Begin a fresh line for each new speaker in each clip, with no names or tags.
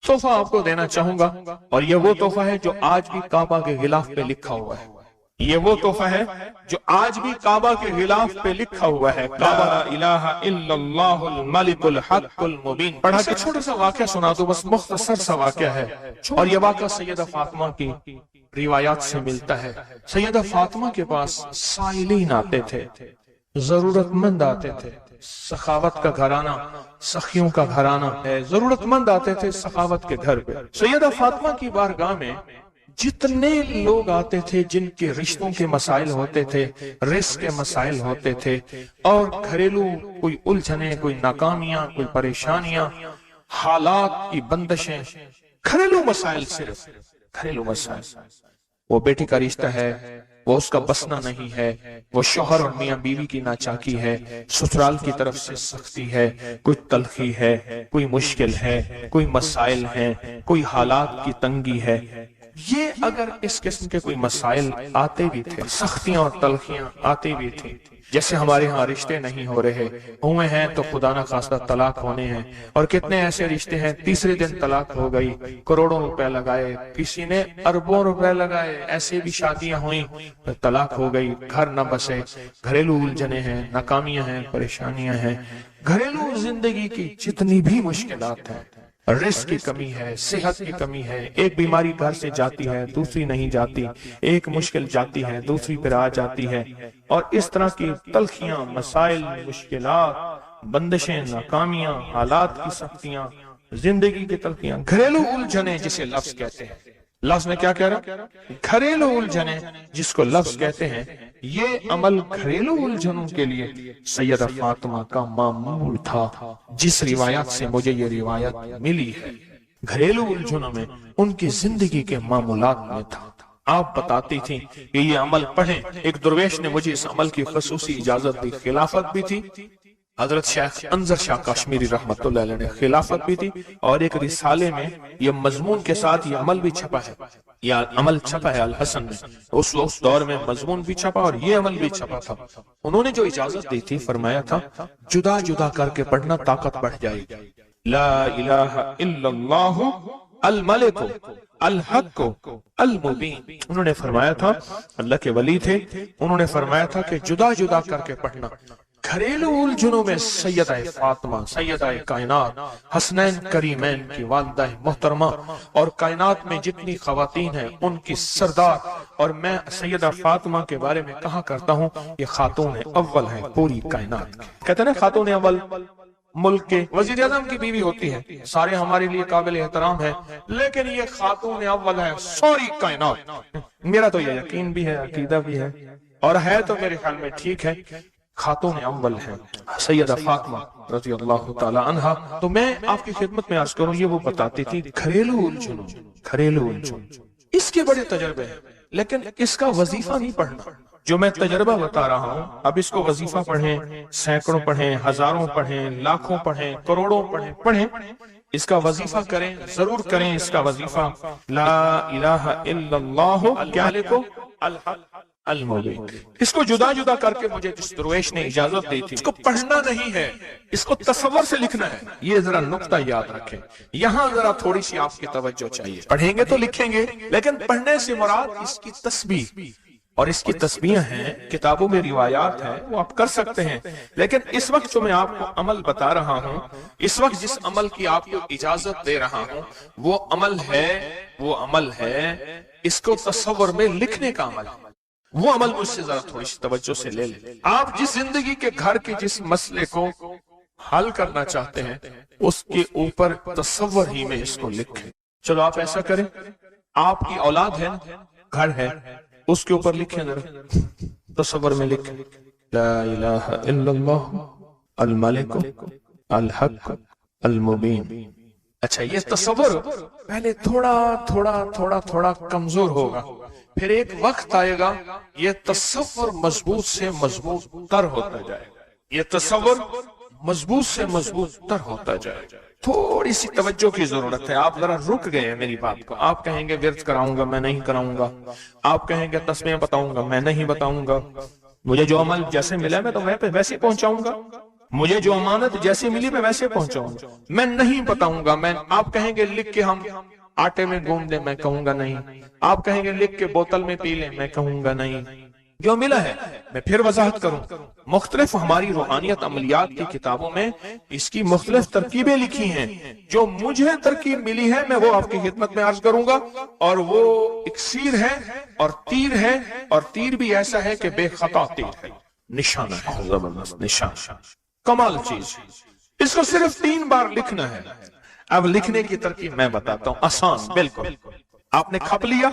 تحفہ آپ کو دینا چاہوں گا، اور یہ وہ تحفہ ہے جو آج بھی کعبہ کے غلاف پہ لکھا ہوا ہے۔ یہ وہ تحفہ ہے جو آج بھی کعبہ کے غلاف پہ لکھا ہوا ہے، لا الہ الا اللہ الملک الحق المبین۔ پڑھا کہ چھوٹا سا واقعہ سنا دو، بس مختصر سا واقعہ ہے، اور یہ واقعہ سیدہ فاطمہ کی روایات سے ملتا ہے۔ سیدہ فاطمہ کے پاس سائلین آتے تھے، ضرورت مند آتے تھے، سخاوت کا گھرانہ، سخیوں کا گھرانہ ہے، ضرورت مند آتے تھے سخاوت کے گھر پہ۔ سیدہ فاطمہ کی بارگاہ میں جتنے لوگ آتے تھے جن کے رشتوں کے مسائل ہوتے تھے، رزق کے مسائل ہوتے تھے، اور گھریلو کوئی الجھنیں، کوئی ناکامیاں، کوئی پریشانیاں، حالات کی بندشیں، گھریلو مسائل، صرف گھریلو مسائل، وہ بیٹی کا رشتہ ہے، وہ اس کا بسنا نہیں ہے، وہ شوہر اور میاں بیوی کی ناچاکی ہے، سسرال کی طرف سے سختی ہے، کوئی تلخی ہے، کوئی مشکل ہے، کوئی مسائل ہیں، کوئی حالات کی تنگی ہے۔ یہ اگر اس قسم کے کوئی مسائل آتے بھی تھے، سختیاں اور تلخیاں آتے بھی تھیں، جیسے ہمارے ہاں رشتے نہیں ہو رہے، ہوئے ہیں تو خدا نہ خواستہ طلاق ہونے ہیں، اور کتنے ایسے رشتے ہیں تیسرے دن طلاق ہو گئی، کروڑوں روپے لگائے، کسی نے اربوں روپے لگائے، ایسے بھی شادیاں ہوئیں، طلاق ہو گئی، گھر نہ بسے، گھریلو الجھنیں ہیں، ناکامیاں ہیں، پریشانیاں ہیں، گھریلو زندگی کی جتنی بھی مشکلات ہیں، رزق کی کمی ہے، صحت کی کمی ہے، ایک بیماری گھر سے جاتی ہے دوسری نہیں جاتی، ایک مشکل جاتی ہے دوسری پھر آ جاتی ہے، اور اس طرح کی تلخیاں، مسائل، مشکلات، بندشیں، ناکامیاں، حالات کی سختیاں، زندگی کی تلخیاں، گھریلو الجھنیں جسے لفظ کہتے ہیں۔ لفظ میں کیا کہہ رہا؟ گھریلو الجھنیں جس کو لفظ کہتے ہیں۔ یہ عمل گھریلو الجھنوں کے لیے سیدہ فاطمہ کا معمول تھا، جس روایت سے مجھے یہ روایت ملی ہے، گھریلو الجھنوں میں ان کی زندگی کے معمولات میں تھا۔ آپ بتاتی تھیں کہ یہ عمل پڑھیں، ایک درویش نے مجھے اس عمل کی خصوصی اجازت دی، خلافت بھی تھی، حضرت شیخ انظر شاہ کشمیری رحمت اللہ علیہ نے خلافت بھی تھی، اور ایک رسالے میں یہ مضمون کے ساتھ یہ عمل بھی چھپا ہے، یہ عمل چھپا ہے الحسن میں، اس وقت دور میں مضمون بھی چھپا اور یہ عمل بھی چھپا تھا۔ انہوں نے جو اجازت دی تھی، فرمایا تھا جدا جدا کر کے پڑھنا طاقت بڑھ جائے گی۔ لا الہ الا اللہ الملک الحق المبین، انہوں نے فرمایا تھا، اللہ کے ولی تھے، انہوں نے فرمایا تھا کہ جدا جدا کر کے پڑھنا۔ گھریلو الجھنوں میں سیدہ فاطمہ، سیدہ کائنات، حسنین کریمین کی والدہ محترمہ، اور کائنات میں جتنی خواتین ہیں ان کی سردار، اور میں سیدہ فاطمہ کے بارے میں کہا کرتا ہوں یہ خاتون اول ہے پوری کائنات۔ کہتے ہیں خاتون اول ملک کے وزیر اعظم کی بیوی ہوتی ہے، سارے ہمارے لیے قابل احترام ہیں، لیکن یہ خاتون اول ہے ساری کائنات۔ میرا تو یہ یقین بھی ہے، عقیدہ بھی ہے، اور ہے تو میرے خیال میں ٹھیک ہے، خاتون اول ہے سیدہ فاطمہ رضی اللہ تعالی عنہا۔ تو میں آپ کی خدمت میں عرض کروں، یہ وہ بتاتی تھی گھریلو الجھنوں، گھریلو الجھنوں، اس کے بڑے تجربے ہیں، لیکن اس کا وظیفہ نہیں پڑھنا۔ جو میں تجربہ بتا رہا ہوں، اب اس کو وظیفہ پڑھیں، سینکڑوں پڑھیں، ہزاروں پڑھیں، لاکھوں پڑھیں، کروڑوں پڑھیں، اس کا وظیفہ کریں، ضرور کریں اس کا وظیفہ۔ لا الہ الا اللہ کیا لکھو؟ الحق المبین۔ اس کو جدا جدا کر کے مجھے جس درویش نے اجازت دی تھی، اس کو پڑھنا نہیں ہے، اس کو تصور سے لکھنا ہے۔ یہ ذرا نقطہ یاد رکھیں، یہاں ذرا تھوڑی سی آپ کی توجہ چاہیے۔ پڑھیں گے تو لکھیں گے، لیکن پڑھنے سے مراد اس کی تسبیح، اور اس کی تسبیح ہیں، کتابوں میں روایات ہیں، وہ آپ کر سکتے ہیں، لیکن اس وقت جو میں آپ کو عمل بتا رہا ہوں، اس وقت جس عمل کی آپ کو اجازت دے رہا ہوں، وہ عمل ہے اس کو تصور میں لکھنے کا عمل۔ وہ عمل مجھ سے ذرا تھوڑی سی توجہ سے لے لیں۔ آپ جس زندگی کے گھر کے جس مسئلے کو حل کرنا چاہتے ہیں، اس کے اوپر تصور ہی میں اس کو لکھیں۔ چلو آپ ایسا کریں، آپ کی اولاد ہے، گھر ہے، اس کے اوپر لکھیں، ذرا تصور میں لکھیں، لا الہ الا اللہ الملک الحق المبین۔ اچھا، یہ تصور پہلے تھوڑا کمزور ہوگا، پھر ایک وقت آئے گا یہ تصور مضبوط سے مضبوط تر ہوتا جائے گا، یہ تصور مضبوط سے مضبوط تر ہوتا جائے گا۔ تھوڑی سی توجہ کی ضرورت ہے، آپ ذرا رک گئے ہیں میری بات کو۔ آپ کہیں گے ورد کراؤں گا، میں نہیں کراؤں گا، آپ کہیں گے تسبیح بتاؤں گا، میں نہیں بتاؤں گا، مجھے جو عمل جیسے ملا میں تو ویسے پہنچاؤں گا، مجھے جو امانت جیسے ملی میں ویسے پہنچاؤں، میں نہیں بتاؤں گا۔ آپ کہیں گے لکھ کے ہم آٹے میں گھوم دیں، میں کہوں گا نہیں۔ آپ کہیں گے لکھ کے بوتل میں پی لیں، میں کہوں گا نہیں۔ جو ملا ہے میں پھر وضاحت کروں۔ مختلف ہماری روحانیت عملیات کی کتابوں میں اس کی مختلف ترکیبیں لکھی ہیں۔ جو مجھے ترکیب ملی ہے میں وہ آپ کی خدمت میں عرض کروں گا، اور وہ اکسیر ہے اور تیر ہے، اور تیر بھی ایسا ہے کہ بے خطا تیر ہے، نشانہ ہے، زبردست نشان، کمال چیز۔ اس کو صرف 3 بار لکھنا ہے۔ اب لکھنے کی ترکیب میں بتاتا ہوں، آسان بالکل۔ آپ نے کھپ لیا،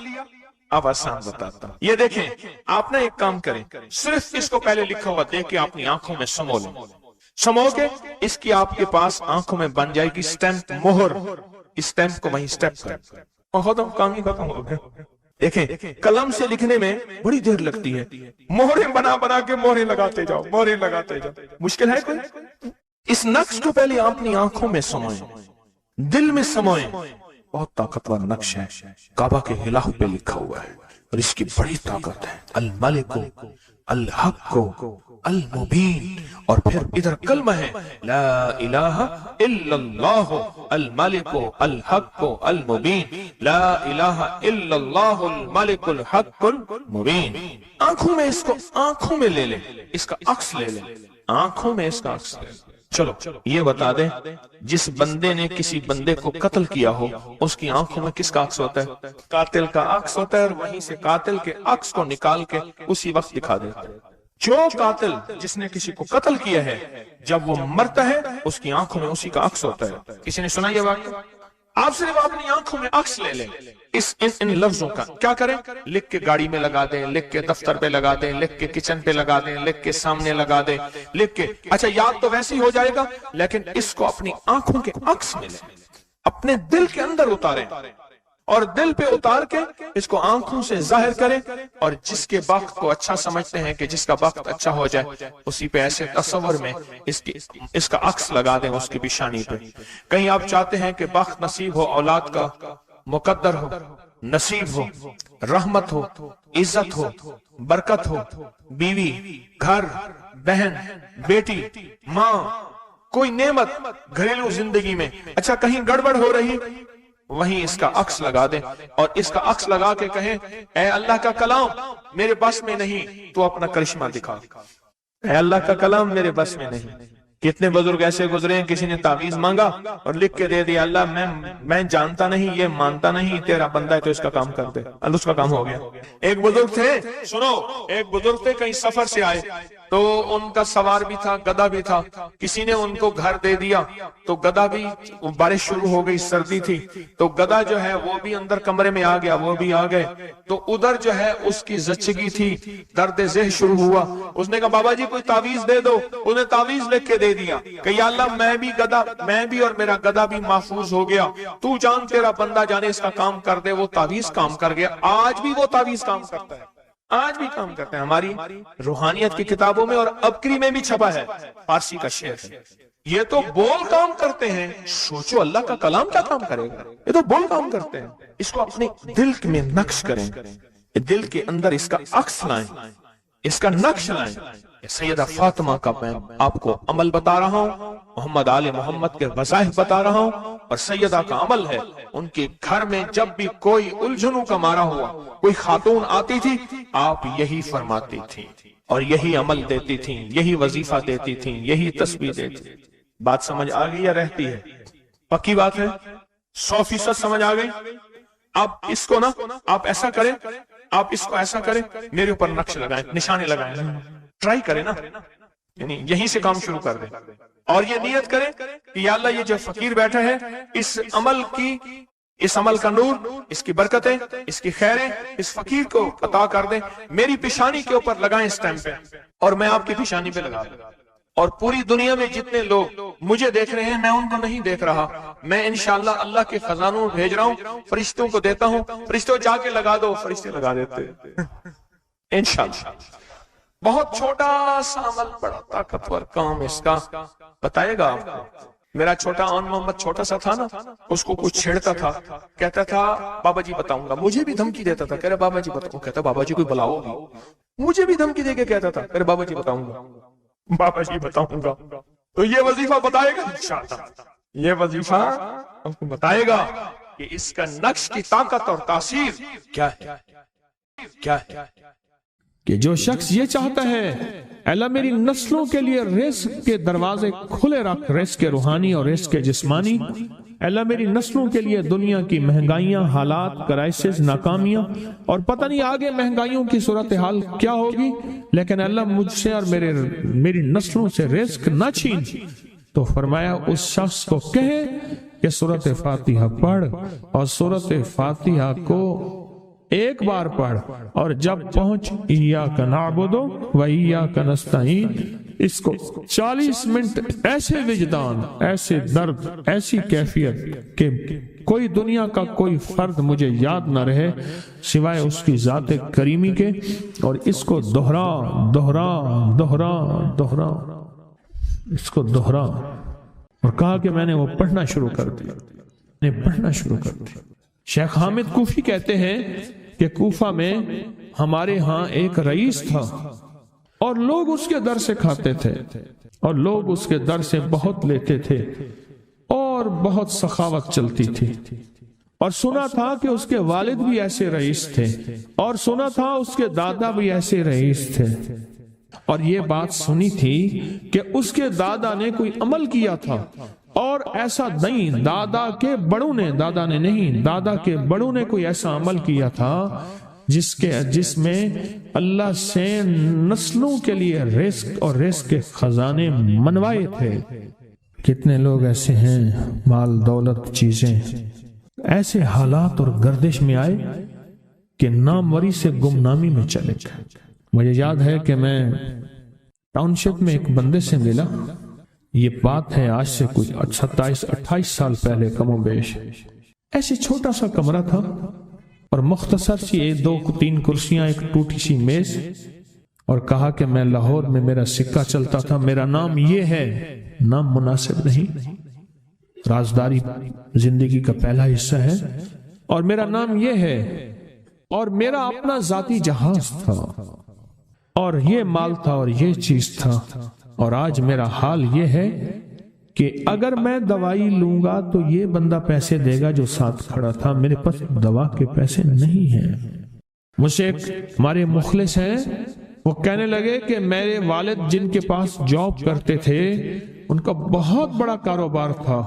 اب آسان بتاتا ہوں۔ یہ دیکھیں، آپ نے ایک کام کریں، صرف اس کو پہلے لکھا ہوا دیکھ کے اپنی آنکھوں میں سمو لیں۔ سمو کے اس کی آپ کے پاس آنکھوں میں بن جائے گی سٹیمپ، مہر۔ سٹیمپ کو وہیں سٹیپ کر، اور ختم، کام ہی ختم ہو گیا۔ دیکھیں، قلم سے لکھنے میں بڑی دیر لگتی ہے، مہریں بنا بنا کے مہریں لگاتے جاؤ، مہریں لگاتے جاؤ، مشکل ہے کوئی؟ اس نقش کو پہلے اپنی آنکھوں میں سموئیں، دل میں سموئیں۔ بہت طاقتور نقش ہے، کعبہ کے غلاف پہ لکھا ہوا ہے، اور اس کی بڑی طاقت ہے، الملک الحق المبین۔ اور پھر ادھر کلمہ ہے، لا الہ الا اللہ الملک الحق المبین، لا الہ الا اللہ الملک الحق المبین۔ آنکھوں میں اس کو آنکھوں میں لے لیں، اس کا عکس لے لیں، آنکھوں میں اس کا عکس لے لیں۔ چلو یہ بتا دیں، جس بندے نے کسی بندے کو قتل کیا ہو اس کی آنکھوں میں کس کا عکس ہوتا ہے؟ قاتل کا عکس ہوتا ہے، اور وہیں سے قاتل کے عکس کو نکال کے اسی وقت دکھا دیتا ہے۔ جو قاتل جس نے کسی کو قتل کیا ہے، جب وہ مرتا ہے اس کی آنکھوں میں اسی کا عکس ہوتا ہے۔ کسی نے سنا یہ واقعہ؟ آپ صرف اپنی آنکھوں میں عکس لے لیں ان لفظوں کا۔ کیا کریں؟ لکھ کے گاڑی میں لگا دیں، لکھ کے دفتر پہ لگا دیں، لکھ کے کچن پہ لگا دیں، لکھ کے سامنے لگا دیں، لکھ کے، اچھا یاد تو ویسے ہی ہو جائے گا، لیکن اس کو اپنی آنکھوں کے عکس میں لیں، اپنے دل کے اندر اتاریں، اور دل پہ اتار کے اس کو آنکھوں سے ظاہر کریں، اور جس کے وقت کو اچھا سمجھتے ہیں کہ جس کا وقت اچھا ہو جائے، اسی پہ ایسے تصور میں اس کا عکس لگا دیں اس کی پیشانی پہ۔ کہیں آپ چاہتے ہیں کہ وقت نصیب ہو، اولاد کا مقدر ہو، نصیب ہو، رحمت ہو، عزت ہو، برکت ہو، بیوی، گھر، بہن، بیٹی، ماں، کوئی نعمت گھریلو زندگی میں، اچھا کہیں گڑبڑ ہو رہی، وہیں اس کا عکس لگا دیں، اور اس کا عکس لگا کے کہیں، اے اللہ کا کلام میرے بس میں نہیں، تو اپنا کرشمہ دکھا۔ اے اللہ کا کلام میرے بس میں نہیں۔ کتنے بزرگ ایسے گزرے ہیں، کسی نے تعویذ مانگا اور لکھ کے دے دیا، اللہ میں جانتا نہیں، یہ مانتا نہیں، تیرا بندہ ہے تو اس کا کام کر دے، اللہ اس کا کام ہو گیا۔ ایک بزرگ تھے، سنو، ایک بزرگ تھے، کہیں سفر سے آئے، تو ان کا سوار بھی تھا، گدھا بھی تھا، کسی نے ان کو گھر دے دیا، تو گدھا بھی، بارش شروع ہو گئی، سردی تھی، تو گدھا جو ہے وہ بھی اندر کمرے میں آ گیا، وہ بھی آ گئے، تو ادھر جو ہے اس کی زچگی تھی، درد ذہ شروع ہوا، اس نے کہا بابا جی کوئی تعویذ دے دو، انہیں تعویذ لکھ کے دے دیا کہ یا اللہ میں بھی اور میرا گدھا بھی محفوظ ہو گیا، تو جان تیرا بندہ جانے اس کا کام کر دے۔ وہ تعویذ کام کر گیا، آج بھی وہ تعویذ کام کرتا ہے، آج بھی کام کرتے ہیں ہماری روحانیت کی کتابوں میں، اور ابکری میں بھی چھپا ہے، فارسی کا شعر ہے۔ یہ تو بول کام کرتے ہیں، سوچو اللہ کا کلام کیا کام کرے گا، یہ تو بول کام کرتے ہیں۔ اس کو اپنے دل میں نقش کریں، دل کے اندر اس کا عکس لائیں، اس کا نقش لائیں۔ سیدہ فاطمہ کا میں آپ کو عمل بتا رہا ہوں، محمد آل محمد کے وظائف بتا رہا ہوں، اور سیدہ کا عمل ہے، ان کے گھر میں جب بھی کوئی الجھنوں کا مارا ہوا، کوئی خاتون آتی تھی، آپ یہی فرماتی تھی، اور یہی عمل دیتی تھی، یہی وظیفہ دیتی تھی، یہی تسبیح دیتی تھی۔ بات سمجھ آ گئی یا رہتی ہے؟ پکی بات ہے، 100% سمجھ آ گئی۔ اب اس کو نا آپ ایسا کریں، آپ اس کو ایسا کریں، میرے اوپر نقش لگائیں، نشانے لگائیں، ٹرائی کریں نا، یعنی یہیں سے کام شروع کر دیں، اور یہ نیت کریں کہ یا اللہ یہ جو فقیر بیٹھا ہے، اس عمل کا نور، اس کی برکتیں، اس کی خیریں اس فقیر کو عطا کر دیں، میری پیشانی کے اوپر لگائیں اس ٹائم پہ، اور میں آپ کی پیشانی پہ لگا دوں، اور پوری دنیا میں جتنے لوگ مجھے دیکھ رہے ہیں میں ان کو نہیں دیکھ رہا، میں انشاءاللہ اللہ کے خزانوں بھیج رہا ہوں، فرشتوں کو دیتا ہوں، فرشتوں جا کے لگا دو، فرشتے لگا دیتے انشاءاللہ۔ بہت چھوٹا سا عمل، بڑا طاقتور کام اس کا بتائے گا آپ کو۔ میرا چھوٹا آن محمد چھوٹا سا تھا نا، اس کو کچھ چھیڑتا تھا، کہتا تھا بابا جی بتاؤں گا، مجھے بھی دھمکی دیتا تھا، کہہ رہا بابا جی بتاؤں، کہتا بابا جی کوئی بلاؤ گی، مجھے بھی دھمکی دے کے کہتا تھا، کہہ رہا بابا جی بتاؤں گا، بابا جی بتاؤں گا۔ تو یہ وظیفہ بتائے گا انشاءاللہ، یہ وظیفہ آپ کو بتائے گا کہ اس کا نقش کی طاقت اور تاثیر کیا ہے، کیا ہے کہ جو شخص یہ چاہتا ہے اللہ میری نسلوں کے لیے رزق کے دروازے کھلے رکھ، رزق کے روحانی اور رزق کے جسمانی، اللہ میری نسلوں کے لیے دنیا کی مہنگائیاں، حالات، کرائسس، ناکامیاں اور پتہ نہیں آگے مہنگائیوں کی صورتحال کیا ہوگی، لیکن اللہ مجھ سے اور میری نسلوں سے رزق نہ چھین، تو فرمایا اس شخص کو کہے کہ سورۃ فاتحہ پڑھ، اور سورۃ فاتحہ کو ایک بار پڑھ، اور جب پہنچ ایاک نعبد و ایاک نستعین، اس کو 40 منٹ ایسے وجدان، ایسے درد، ایسی کیفیت کہ کوئی دنیا کا کوئی فرد مجھے یاد نہ رہے سوائے اس کی ذات کریمی کے، اور اس کو دہرا دہرا دہرا دہرا، اس کو دہرا، اور کہا کہ میں نے وہ پڑھنا شروع کر دیا، پڑھنا شروع کر دیا۔ شیخ حامد کوفی کہتے ہیں کہ کوفہ میں ہمارے ہاں ایک رئیس تھا، اور لوگ اس کے در سے کھاتے تھے، اور لوگ اس کے در سے بہت لیتے تھے، اور بہت سخاوت چلتی تھی، اور سنا تھا کہ اس کے والد بھی ایسے رئیس تھے، اور سنا تھا اس کے دادا بھی ایسے رئیس تھے، اور یہ بات سنی تھی کہ اس کے دادا نے کوئی عمل کیا تھا، اور ایسا نہیں، دادا کے بڑوں نے کوئی ایسا عمل کیا تھا جس میں اللہ سے نسلوں کے لیے رزق اور رزق کے خزانے منوائے تھے۔ کتنے لوگ ایسے ہیں، مال دولت چیزیں، ایسے حالات اور گردش میں آئے کہ ناموری سے گمنامی میں چلے گئے۔ مجھے یاد ہے کہ میں ٹاؤن شپ میں ایک بندے سے ملا، یہ بات ہے آج سے کچھ 27-28 سال پہلے کم و بیش، ایسے چھوٹا سا کمرہ تھا، اور مختصر سی 2-3 کرسیاں، ایک ٹوٹی سی میز، اور کہا کہ میں لاہور میں میرا سکہ چلتا تھا، میرا نام یہ ہے، نام مناسب نہیں، رازداری زندگی کا پہلا حصہ ہے، اور میرا نام یہ ہے، اور میرا اپنا ذاتی جہاز تھا، اور یہ مال تھا، اور یہ چیز تھا، اور آج میرا حال یہ ہے کہ اگر میں دوائی لوں گا تو یہ بندہ پیسے دے گا جو ساتھ کھڑا تھا، میرے پاس دوا کے پیسے نہیں ہیں۔ مجھ سے ایک ہمارے مخلص ہیں، وہ کہنے لگے کہ میرے والد جن کے پاس جاب کرتے تھے ان کا بہت بڑا کاروبار تھا،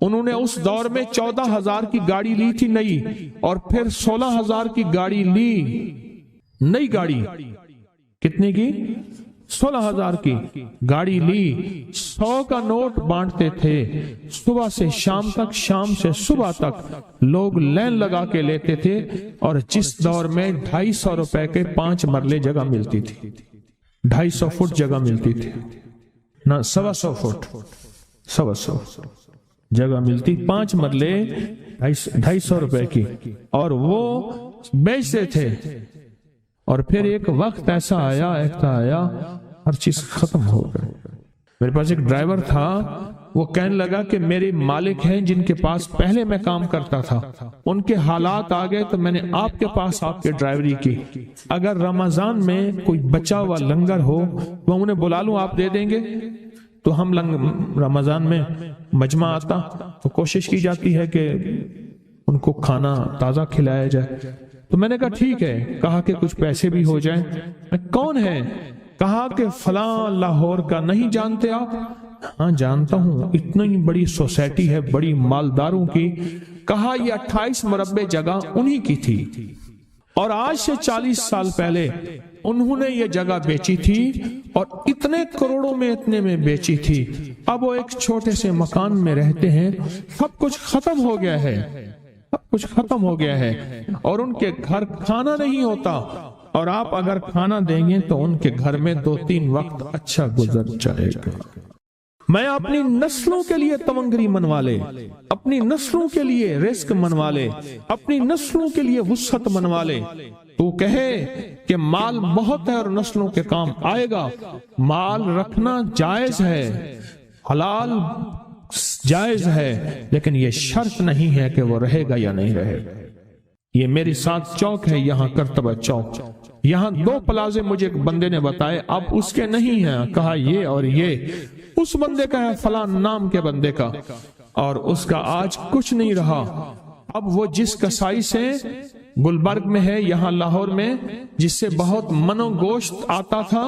انہوں نے اس دور میں 14,000 کی گاڑی لی تھی نئی، اور پھر 16,000 کی گاڑی لی، نئی گاڑی، کتنے کی؟ 16,000 کی گاڑی لی، 100 کا نوٹ بانٹتے تھے، صبح سے شام تک، شام سے صبح تک لوگ لین لگا کے لیتے تھے، اور جس دور میں 250 روپے کے 5 مرلے جگہ ملتی تھی، 250 فٹ جگہ ملتی تھی، نہ 125 فٹ، 125 جگہ ملتی، 5 مرلے 250 روپے کی، اور وہ بیچتے تھے۔ اور پھر ایک وقت ایسا آیا ہر چیز ختم ہو گئی۔ میرے پاس ایک ڈرائیور تھا، وہ کہنے لگا کہ میرے مالک ہیں جن کے پاس پہلے میں کام کرتا تھا، ان کے حالات آ گئے تو میں نے آپ کے پاس آپ کے ڈرائیوری کی، اگر رمضان میں کوئی بچا ہوا لنگر ہو تو انہیں بلا لوں، آپ دے دیں گے؟ تو ہم رمضان میں مجمع آتا تو کوشش کی جاتی ہے کہ ان کو کھانا تازہ کھلایا جائے، تو میں نے کہا ٹھیک ہے، کہا کہ کچھ پیسے بھی ہو جائیں۔ میں کون ہے؟ کہا کہ فلاں لاہور کا، نہیں جانتے آپ؟ ہاں جانتا ہوں، اتنی بڑی سوسائٹی ہے، بڑی مالداروں کی۔ کہا یہ 28 مربع جگہ انہی کی تھی، اور آج سے 40 سال پہلے انہوں نے یہ جگہ بیچی تھی، اور اتنے کروڑوں میں اتنے میں بیچی تھی، اب وہ ایک چھوٹے سے مکان میں رہتے ہیں، سب کچھ ختم ہو گیا ہے، سب کچھ ختم ہو گیا ہے، اور ان کے گھر کھانا نہیں ہوتا، اور آپ اگر کھانا دیں گے تو ان کے گھر میں 2-3 وقت اچھا گزر جائے گا۔ میں اپنی نسلوں کے لیے تونگری منوا لے، اپنی نسلوں کے لیے رزق منوا لے، اپنی نسلوں کے لیے وسعت منوا لے۔ تو کہے کہ مال بہت ہے اور نسلوں کے کام آئے گا، مال رکھنا جائز ہے، حلال جائز ہے، لیکن یہ شرط نہیں ہے کہ وہ رہے گا یا نہیں رہے گا۔ یہ میری ساتھ چوک ہے، یہاں کرتبہ چوک، یہاں 2 پلازے مجھے ایک بندے نے بتائے، اب اس کے نہیں ہیں، کہا یہ اور یہ، اس بندے کا ہے، فلاں نام کے بندے کا، اور اس کا آج کچھ نہیں رہا۔ اب وہ جس کسائی سے گلبرگ میں ہے، یہاں لاہور میں، جس سے بہت من و گوشت آتا تھا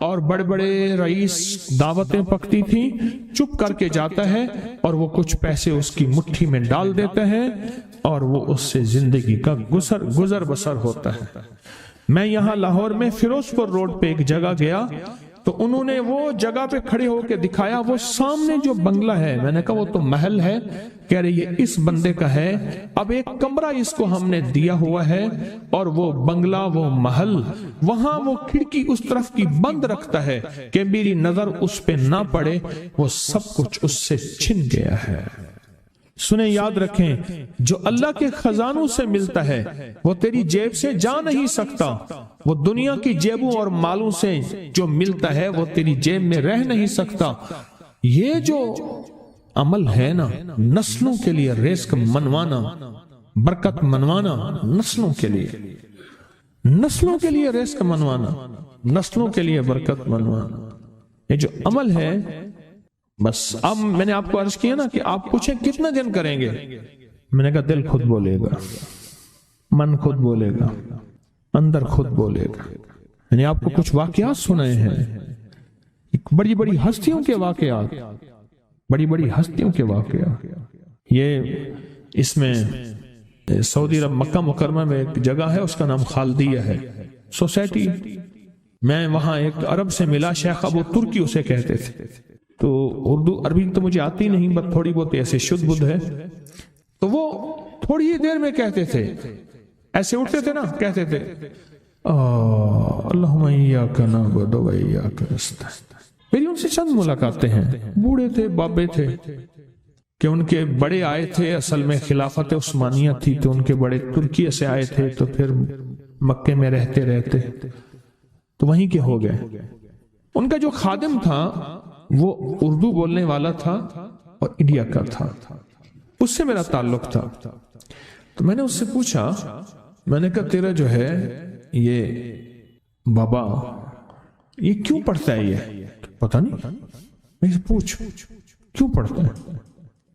اور بڑے بڑے رئیس دعوتیں پکتی تھی، چپ کر کے جاتا ہے اور وہ کچھ پیسے اس کی مٹھی میں ڈال دیتا ہے اور وہ اس سے زندگی کا گزر بسر ہوتا ہے۔ میں یہاں لاہور میں فیروز پور روڈ پہ ایک جگہ گیا تو انہوں نے وہ جگہ پہ کھڑے ہو کے دکھایا، وہ سامنے جو بنگلہ ہے، میں نے کہا وہ تو محل ہے، کہہ رہے یہ اس بندے کا ہے، اب ایک کمرہ اس کو ہم نے دیا ہوا ہے اور وہ بنگلہ، وہ محل، وہاں وہ کھڑکی اس طرف کی بند رکھتا ہے کہ میری نظر اس پہ نہ پڑے، وہ سب کچھ اس سے چھن گیا ہے۔ سنیں، یاد رکھیں، جو اللہ کے خزانوں سے ملتا ہے وہ تیری جیب سے جا نہیں سکتا، وہ دنیا کی جیبوں اور مالوں سے جو ملتا ہے وہ تیری جیب میں رہ نہیں سکتا۔ یہ جو عمل ہے نا، نسلوں کے لیے رزق منوانا، برکت منوانا، نسلوں کے لیے رزق منوانا، نسلوں کے لیے برکت منوانا، یہ جو عمل ہے، بس اب میں نے آپ کو عرض کیا نا کہ آپ پوچھیں کتنا دن کریں گے، میں نے کہا دل خود بولے گا، من خود بولے گا، اندر خود بولے گا۔ میں نے آپ کو کچھ واقعات سنائے ہیں، بڑی بڑی ہستیوں کے واقعات، یہ اس میں سعودی عرب مکہ مکرمہ میں ایک جگہ ہے، اس کا نام خالدیہ ہے سوسائٹی۔ میں وہاں ایک عرب سے ملا، شیخ ابو ترکی اسے کہتے تھے، تو اردو عربی تو مجھے آتی نہیں، بس تھوڑی بہت ایسے شدھ بدھ ہے، تو وہ تھوڑی ہی دیر میں کہتے تھے، ایسے اٹھتے تھے نا، کہتے تھے اللہم ایاک نعبد و ایاک نستعین۔ میری ان سے چند ملاقاتیں ہیں، بوڑھے تھے، بابے تھے، کہ ان کے بڑے آئے تھے، اصل میں خلافت عثمانیہ تھی تو ان کے بڑے ترکیہ سے آئے تھے، تو پھر مکے میں رہتے تو وہیں کے ہو گئے۔ ان کا جو خادم تھا وہ اردو بولنے والا تھا اور انڈیا کا تھا، اس سے میرا تعلق تھا، تو میں نے اس سے پوچھا، میں نے کہا تیرا جو ہے یہ بابا یہ کیوں پڑھتا ہے؟ یہ پتہ نہیں، میں سے پوچھ کیوں پڑھتا ہے؟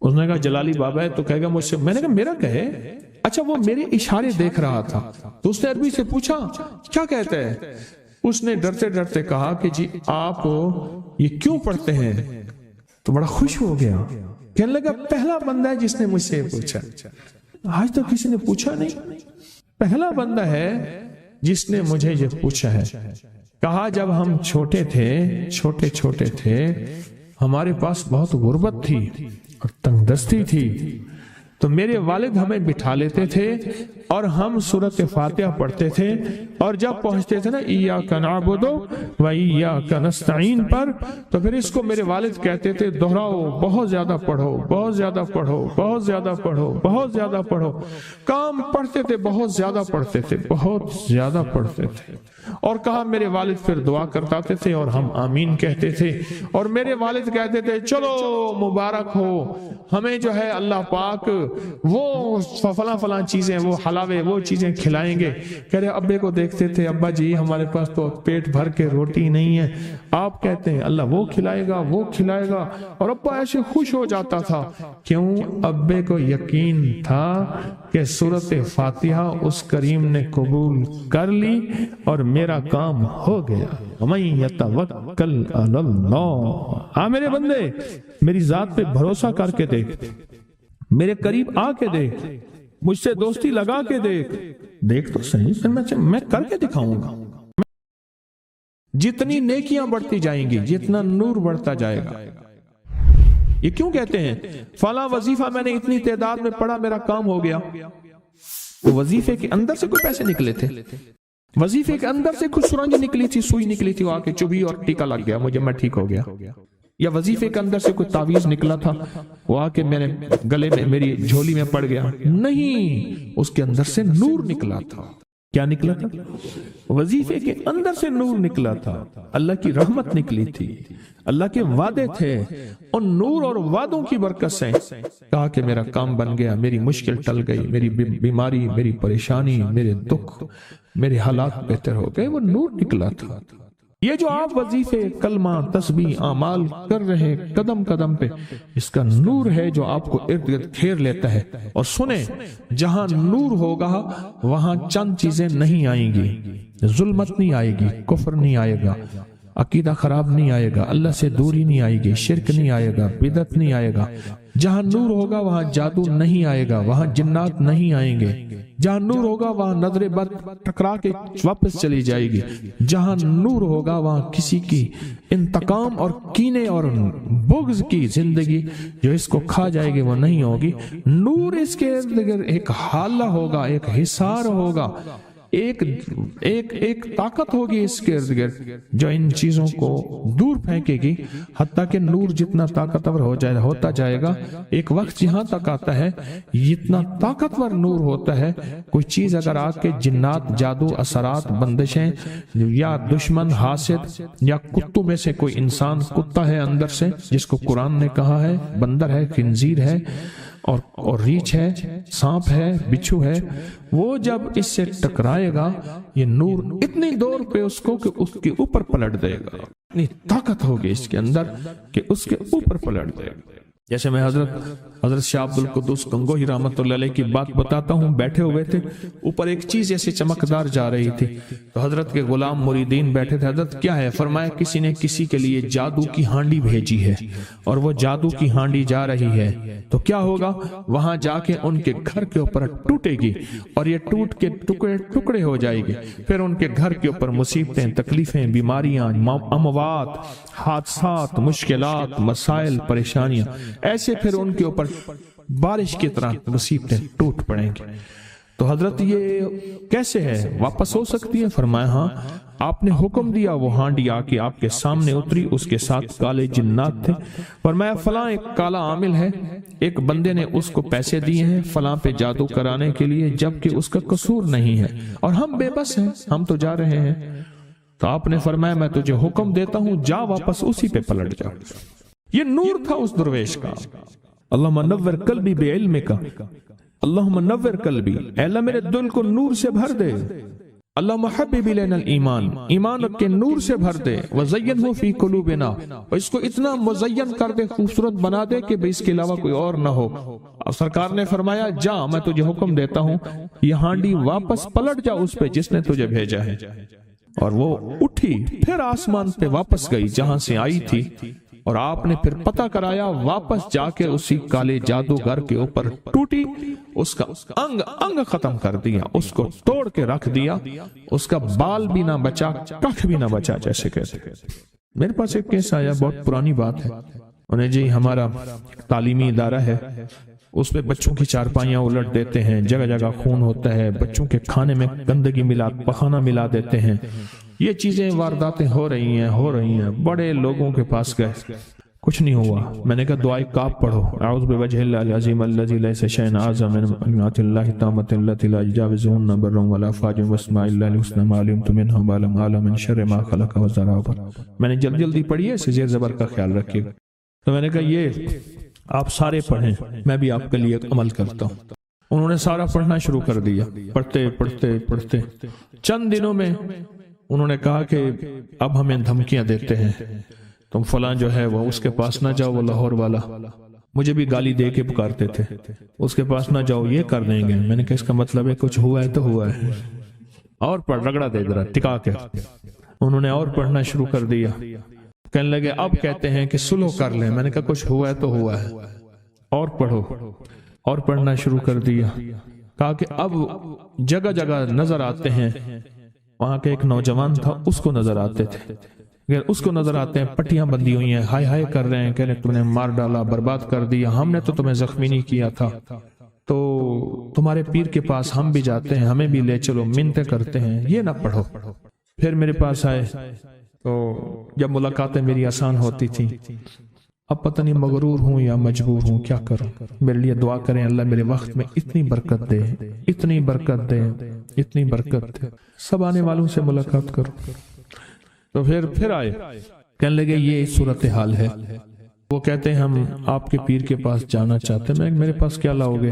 اس نے کہا جلالی بابا ہے تو کہے گا مجھ سے۔ میں نے کہا میرا کہے؟ اچھا، وہ میرے اشارے دیکھ رہا تھا، تو اس نے عربی سے پوچھا کیا کہتا ہے؟ اس نے ڈرتے ڈرتے کہا کہ جی آپ یہ کیوں پڑھتے ہیں؟ تو بڑا خوش ہو گیا، کہنے لگا پہلا بندہ ہے جس نے مجھ سے پوچھا، آج تک کسی نے پوچھا نہیں، پہلا بندہ ہے جس نے مجھے یہ پوچھا ہے۔ کہا جب ہم چھوٹے تھے ہمارے پاس بہت غربت تھی اور تنگ دستی تھی، تو میرے والد ہمیں بٹھا لیتے تھے اور ہم سورۃ فاتحہ پڑھتے تھے، اور جب پہنچتے تھے نا ایاک نعبد و ایاک نستعین پر، تو پھر اس کو میرے والد کہتے تھے دہراؤ، بہت زیادہ پڑھو، بہت زیادہ پڑھو، بہت زیادہ پڑھو، بہت زیادہ پڑھو۔ کام پڑھتے تھے، بہت زیادہ پڑھتے تھے، بہت زیادہ پڑھتے تھے، اور کہا میرے والد پھر دعا کرتے تھے اور ہم آمین کہتے تھے، اور میرے والد کہتے تھے چلو مبارک ہو، ہمیں جو ہے اللہ پاک وہ فلاں چیزیں، وہ حلاوے، وہ چیزیں کھلائیں گے۔ کہہ رہے ابے کو دیکھتے تھے، ابا جی ہمارے پاس تو پیٹ بھر کے روٹی نہیں ہے، آپ کہتے ہیں اللہ وہ کھلائے گا، وہ کھلائے گا، اور ابا ایسے خوش ہو جاتا تھا۔ کیوں؟ ابے کو یقین تھا کہ سورۃ فاتحہ اس کریم نے قبول کر لی اور میرا کام ہو گیا۔ وَمَن يَتَوَكَّلْ عَلَى اللَّهِ، آ میرے بندے میری ذات پہ بھروسہ کر کے دیکھ، میرے قریب آ کے دیکھ، مجھ سے دوستی لگا کے دیکھ تو صحیح، پھر میں کر کے دکھاؤں گا۔ جتنی نیکیاں بڑھتی جائیں گی، جتنا نور بڑھتا جائے گا۔ یہ کیوں کہتے ہیں فلاں وظیفہ میں نے اتنی تعداد میں پڑھا میرا کام ہو گیا؟ وظیفے کے اندر سے کوئی پیسے نکلے تھے، وظیفے کے اندر سے کچھ سرنج نکلی تھی، سوئی نکلی تھی، وہ آ کے چبھی اور ٹیکا لگ گیا، میں ٹھیک ہو گیا۔ یا وظیفے کے اندر سے کوئی تعویذ نکلا تھا، وہ آ کے میرے گلے میں، میری جھولی میں پڑ گیا؟ نہیں، اس کے اندر سے نور نکلا تھا۔ کیا نکلا تھا؟ وظیفے کے اندر سے نور نکلا تھا، اللہ کی رحمت نکلی تھی، اللہ کے وعدے تھے، ان نور اور وعدوں کی برکت سے کہا کہ میرا کام بن گیا، میری مشکل ٹل گئی، میری بیماری، میری پریشانی، میرے دکھ، میرے حالات بہتر ہو گئے، وہ نور نکلا تھا۔
یہ جو آپ وظیفے کلمہ تسبیح اعمال کر رہے ہیں قدم قدم پہ، اس کا نور ہے جو آپ کو ارد گرد گھیر لیتا ہے۔ اور سنیں، جہاں نور ہوگا وہاں چند چیزیں نہیں آئیں گی، ظلمت نہیں آئے گی، کفر نہیں آئے گا، عقیدہ خراب نہیں آئے گا، اللہ سے دوری نہیں آئے گی، شرک نہیں آئے گا، بدعت نہیں آئے گا۔ جہاں نور ہوگا وہاں جادو نہیں آئے گا، وہاں جنات نہیں آئیں گے۔ جہاں نور ہوگا وہاں نظر بد ٹکرا کے واپس چلی جائے گی۔ جہاں نور ہوگا وہاں کسی کی انتقام اور کینے اور بغض کی زندگی جو اس کو کھا جائے گی وہ نہیں ہوگی۔ نور اس کے ارد گرد ایک حالہ ہوگا، ایک حصار ہوگا، ایک طاقت ہوگی اس کے ارد گرد جو ان چیزوں کو دور پھینکے گی، حتیٰ کہ نور جتنا طاقتور ہوتا جائے گا، ایک وقت یہاں تک آتا ہے اتنا طاقتور نور ہوتا ہے، کوئی چیز اگر آ کے جنات، جادو، اثرات، بندشیں یا دشمن، حاسد یا کتوں میں سے کوئی انسان کتا ہے اندر سے، جس کو قرآن نے کہا ہے بندر ہے، خنزیر ہے اور ریچھ ہے، سانپ ہے، بچھو ہے، وہ جب اس سے ٹکرائے گا یہ نور اتنی دور پہ اس کو کہ اس کے اوپر پلٹ دے گا، اتنی طاقت ہوگی اس کے اندر کہ اس کے اوپر پلٹ دے گا۔ جیسے میں حضرت شاہ عبد القدوس گنگوہی رحمۃ اللہ علیہ کی بات بتاتا ہوں، بیٹھے ہوئے تھے، اوپر ایک چیز ایسے چمکدار جا رہی تھی، تو حضرت کے غلام مریدین بیٹھے تھے۔ حضرت کیا ہے؟ فرمایا کسی نے کسی کے لیے جادو کی ہانڈی بھیجی ہے اور وہ جادو کی ہانڈی جا رہی ہے، تو کیا ہوگا؟ وہاں جا کے ان کے گھر کے اوپر ٹوٹے گی اور یہ ٹوٹ کے ٹکڑے ہو جائے گی، پھر ان کے گھر کے اوپر مصیبتیں، تکلیفیں، بیماریاں، اموات، حادثات، مشکلات، مسائل، پریشانیاں، ایسے پھر ان کے اوپر بارش کی طرح مصیبتیں ٹوٹ پڑیں گی۔ تو حضرت یہ کیسے ہے؟ واپس ہو سکتی ہے؟ فرمایا ہاں، آپ نے حکم دیا، وہ ہانڈی آ کے آپ کے سامنے اتری، اس کے ساتھ کالے جنات تھے۔ فرمایا فلاں ایک کالا عامل ہے، ایک بندے نے اس کو پیسے دیے ہیں فلاں پہ جادو کرانے کے لیے، جبکہ اس کا قصور نہیں ہے اور ہم بے بس ہیں، ہم تو جا رہے ہیں۔ تو آپ نے فرمایا میں تجھے حکم دیتا ہوں، جا واپس اسی پہ پلٹ جا۔ یہ نور تھا اس درویش کا۔ اللہم نور قلبی بعلمک، اللہم نور قلبی، اے اللہ میرے دل کو نور سے بھر دے۔ اللہم حبب الینا الایمان، ایمان کے نور سے بھر دے۔ وزینہ فی قلوبنا، اور اس کو اتنا مزین کر دے، خوبصورت بنا دے کہ اس کے علاوہ کوئی اور نہ ہو۔ اور سرکار نے فرمایا جا، میں تجھے حکم دیتا ہوں، یہ ہانڈی واپس پلٹ جا اس پہ جس نے تجھے بھیجا ہے۔ اور وہ اٹھی، پھر آسمان پہ واپس گئی جہاں سے آئی تھی، اور آپ نے پھر پتہ کرایا، واپس جا کے اسی کالے جادوگر کے اوپر ٹوٹی، اس کا انگ ختم کر دیا، اس کو توڑ کے رکھ دیا، اس کا بال بھی نہ بچا، ککھ بھی نہ بچا، جیسے کہتے ہیں۔ میرے پاس ایک کیس آیا، بہت پرانی بات ہے، انہیں جی ہمارا تعلیمی ادارہ ہے، اس پہ بچوں کی چارپائیاں الٹ دیتے ہیں، جگہ جگہ خون ہوتا ہے، بچوں کے کھانے میں گندگی پخانہ ملا دیتے ہیں، یہ چیزیں وارداتیں ہو رہی ہیں۔ بڑے لوگوں کے پاس گئے، کچھ نہیں ہوا۔ میں نے کہا دعائے کاف پڑھو، اعوذ بوجہ اللہ العظیم الذی لیس شیء اعظم من کلمات اللہ التامۃ التي لا یجاوزهن بر ولا فاجر واسماء الله الحسنى ما علمت منه ما لم اعلم من شر ما خلق وزرع۔ میں نے جلدی پڑھی ہے، اسے زیر زبر کا خیال رکھیے گا۔ تو میں نے کہا یہ آپ سارے پڑھیں، میں بھی آپ کے لیے عمل کرتا ہوں۔ انہوں نے سارا پڑھنا شروع کر دیا، پڑھتے چند دنوں میں انہوں نے کہا کہ اب ہمیں دھمکیاں دیتے ہیں، تم فلاں جو ہے وہ اس کے پاس نہ جاؤ، وہ لاہور والا مجھے بھی گالی دے کے پکارتے تھے، اس کے پاس نہ جاؤ، یہ کر دیں گے۔ میں نے کہا اس کا مطلب ہے کچھ ہوا ہے تو ہوا ہے، اور پڑھ، رگڑا دے ذرا ٹکا کے۔ انہوں نے اور پڑھنا شروع کر دیا، کہنے لگے اب کہتے ہیں کہ سلو کر لیں۔ میں نے کہا کچھ ہوا ہے تو ہوا ہے، اور پڑھو، اور پڑھنا شروع کر دیا۔ کہا کہ اب جگہ جگہ نظر آتے ہیں، وہاں کے ایک نوجوان تھا، اس کو نظر آتے تھے، اس کو نظر آتے ہیں پٹیاں بندھی ہوئی ہیں، ہائے ہائے کر رہے ہیں، کہہ رہے تم نے مار ڈالا، برباد کر دیا، ہم نے تو تمہیں زخمی نہیں کیا تھا، تو تمہارے پیر کے پاس ہم بھی جاتے ہیں، ہمیں بھی لے چلو، منتیں کرتے ہیں، یہ نہ پڑھو۔ پھر میرے پاس آئے، تو جب ملاقاتیں میری آسان ہوتی تھیں، اب پتہ نہیں مغرور ہوں یا مجبور ہوں، کیا کروں؟ میرے لیے دعا کریں، اللہ میرے وقت میں اتنی برکت دے، اتنی برکت دے، اتنی برکت دے، سب آنے والوں سے ملاقات کرو۔ تو پھر آئے، کہنے لگے یہ صورتحال ہے، وہ کہتے ہیں ہم آپ کے پیر کے پاس جانا چاہتے ہیں۔ میرے پاس کیا لاؤ گے؟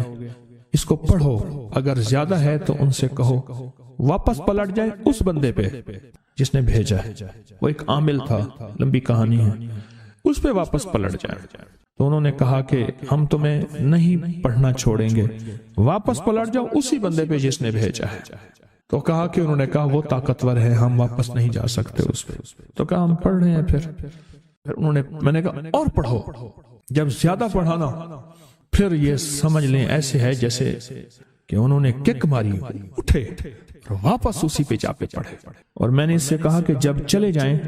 اس کو پڑھو، اگر زیادہ ہے تو ان سے کہو واپس پلٹ جائے اس بندے پہ، جس نے بھیجا ہے، وہ ایک عامل تھا، لمبی کہانی ہے، اس پہ واپس پلٹ جائیں۔ تو انہوں نے کہا کہ ہم تمہیں نہیں پڑھنا چھوڑیں گے، واپس پلٹ جاؤ اسی بندے پہ جس نے بھیجا ہے۔ تو کہا کہ انہوں نے کہا وہ طاقتور ہے، ہم واپس نہیں جا سکتے اس پہ۔ تو کہا ہم پڑھ رہے ہیں۔ پھر انہوں نے، میں نے کہا اور پڑھو۔ جب زیادہ پڑھا نا، پھر یہ سمجھ لیں ایسے ہے جیسے کہ انہوں نے کک ماری، اٹھے اور واپس اسی پہ جا کے پڑھے۔ اور میں نے اس سے کہا کہ جب چلے جائیں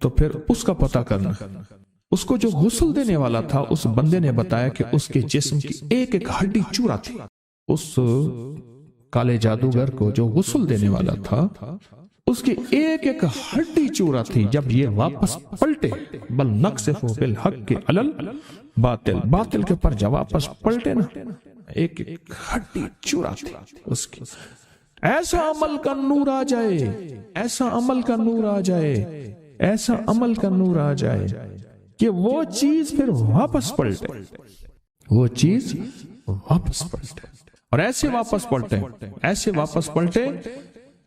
تو پھر اس کا پتہ کرنا۔ اس کو جو غسل دینے والا تھا، اس بندے نے بتایا کہ اس کے جسم کی ایک ایک ہڈی چورا تھی۔ اس کالے جادوگر کو جو غسل دینے والا تھا، اس کی ایک ایک ہڈی چورا تھی۔ جب یہ واپس پلٹے، بل نقصف بالحق کے علل باطل، باطل کے پر جب واپس پلٹے نا، ایک ایک ہڈی چورا تھی اس کی۔ ایسا عمل کا نور آ جائے، ایسا عمل کا نور آ جائے، ایسا عمل کا نور آ جائے کہ وہ چیز پھر واپس پلٹے، وہ چیز واپس پلٹے، اور ایسے واپس پلٹے، ایسے واپس پلٹے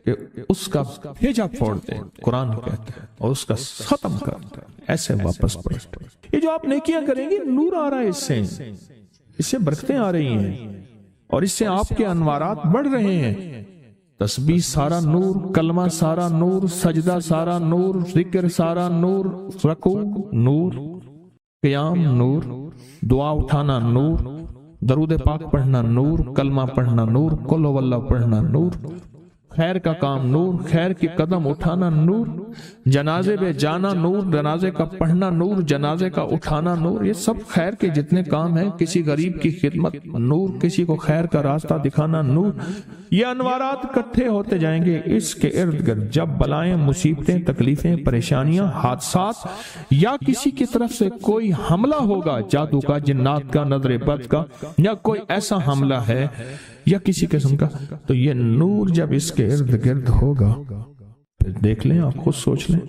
کہ اس کا بھیجا پھوڑ دے، قرآن کہتا ہے، اور اس کا ختم کر دے، ایسے واپس پلٹے۔ یہ جو آپ نیکیاں کریں گے، نور آ رہا ہے، اس سے برکتیں آ رہی ہیں، اور اس سے آپ کے انوارات بڑھ رہے ہیں۔ تسبیح سارا نور، کلمہ سارا نور، سجدہ سارا نور، ذکر سارا نور، رکوع نور، قیام نور، دعا اٹھانا نور، درود پاک پڑھنا نور، کلمہ پڑھنا نور، قل ہو اللہ پڑھنا نور، خیر کا کام نور، خیر کی قدم اٹھانا نور، جنازے پہ جانا نور، جنازے کا پڑھنا نور، جنازے کا اٹھانا نور، یہ سب خیر کے جتنے کام ہیں، کسی غریب کی خدمت نور، کسی کو خیر کا راستہ دکھانا نور، یہ انوارات اکٹھے ہوتے جائیں گے اس کے ارد گرد۔ جب بلائیں، مصیبتیں، تکلیفیں، پریشانیاں، حادثات، یا کسی کی طرف سے کوئی حملہ ہوگا، جادو کا، جنات کا، نظر بد کا، یا کوئی ایسا حملہ ہے یا کسی قسم کا، تو یہ نور جب اس کے ارد گرد ہوگا، پھر دیکھ لیں، آپ خود سوچ لیں،